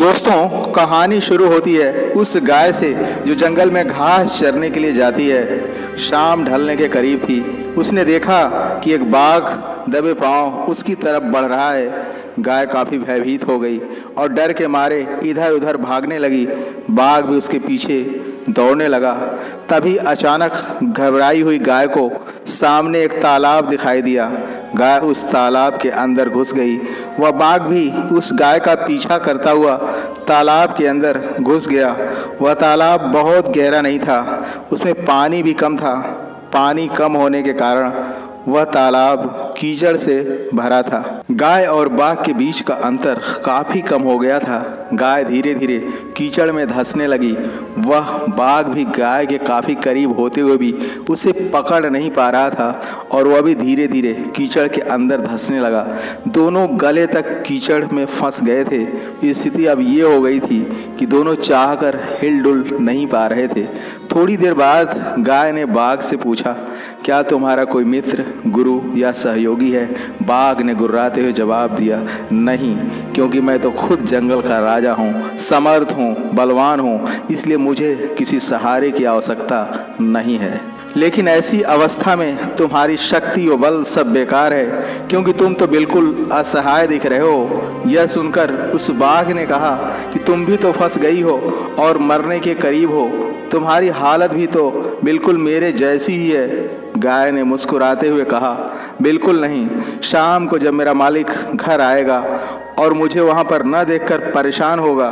दोस्तों, कहानी शुरू होती है उस गाय से जो जंगल में घास चरने के लिए जाती है। शाम ढलने के करीब थी। उसने देखा कि एक बाघ दबे पांव उसकी तरफ बढ़ रहा है। गाय काफ़ी भयभीत हो गई और डर के मारे इधर उधर भागने लगी। बाघ भी उसके पीछे दौड़ने लगा। तभी अचानक घबराई हुई गाय को सामने एक तालाब दिखाई दिया। गाय उस तालाब के अंदर घुस गई। वह बाघ भी उस गाय का पीछा करता हुआ तालाब के अंदर घुस गया। वह तालाब बहुत गहरा नहीं था, उसमें पानी भी कम था। पानी कम होने के कारण वह तालाब कीचड़ से भरा था। गाय और बाघ के बीच का अंतर काफ़ी कम हो गया था। गाय धीरे धीरे कीचड़ में धंसने लगी। वह बाघ भी गाय के काफ़ी करीब होते हुए भी उसे पकड़ नहीं पा रहा था और वह भी धीरे धीरे कीचड़ के अंदर धंसने लगा। दोनों गले तक कीचड़ में फंस गए थे। स्थिति अब ये हो गई थी कि दोनों चाहकर हिलडुल नहीं पा रहे थे। थोड़ी देर बाद गाय ने बाघ से पूछा, क्या तुम्हारा कोई मित्र, गुरु या सहयोगी है? बाघ ने गुर्राते हुए जवाब दिया, नहीं, क्योंकि मैं तो खुद जंगल का राजा हूँ, समर्थ हूँ, बलवान हूँ, इसलिए मुझे किसी सहारे की आवश्यकता नहीं है। लेकिन ऐसी अवस्था में तुम्हारी शक्ति और बल सब बेकार है, क्योंकि तुम तो बिल्कुल असहाय दिख रहे हो। यह सुनकर उस बाघ ने कहा कि तुम भी तो फंस गई हो और मरने के करीब हो। तुम्हारी हालत भी तो बिल्कुल मेरे जैसी ही है। गाय ने मुस्कुराते हुए कहा, बिल्कुल नहीं। शाम को जब मेरा मालिक घर आएगा और मुझे वहाँ पर न देखकर परेशान होगा,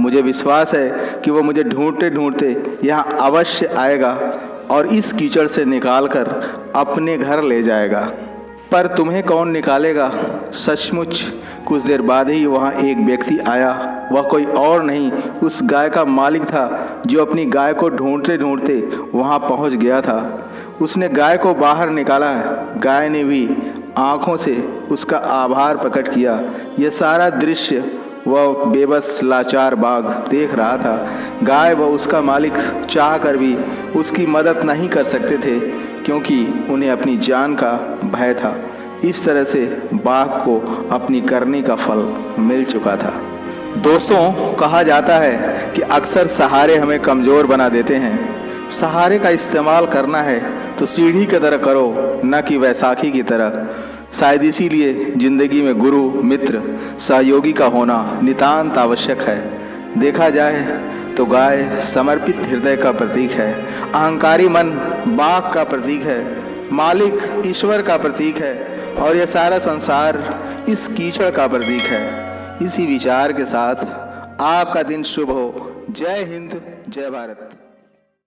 मुझे विश्वास है कि वो मुझे ढूंढते ढूंढते यहाँ अवश्य आएगा और इस कीचड़ से निकालकर अपने घर ले जाएगा। पर तुम्हें कौन निकालेगा? सचमुच कुछ देर बाद ही वहाँ एक व्यक्ति आया। वह कोई और नहीं, उस गाय का मालिक था जो अपनी गाय को ढूंढते ढूंढते वहाँ पहुँच गया था। उसने गाय को बाहर निकाला। गाय ने भी आँखों से उसका आभार प्रकट किया। यह सारा दृश्य वह बेबस लाचार बाघ देख रहा था। गाय व उसका मालिक चाह कर भी उसकी मदद नहीं कर सकते थे, क्योंकि उन्हें अपनी जान का भय था। इस तरह से बाघ को अपनी करनी का फल मिल चुका था। दोस्तों, कहा जाता है कि अक्सर सहारे हमें कमज़ोर बना देते हैं। सहारे का इस्तेमाल करना है तो सीढ़ी की तरह करो, न कि वैसाखी की तरह। शायद इसीलिए ज़िंदगी में गुरु, मित्र, सहयोगी का होना नितांत आवश्यक है। देखा जाए तो गाय समर्पित हृदय का प्रतीक है, अहंकारी मन बाघ का प्रतीक है, मालिक ईश्वर का प्रतीक है और यह सारा संसार इस कीचड़ का प्रतीक है। इसी विचार के साथ आपका दिन शुभ हो। जय हिंद, जय भारत।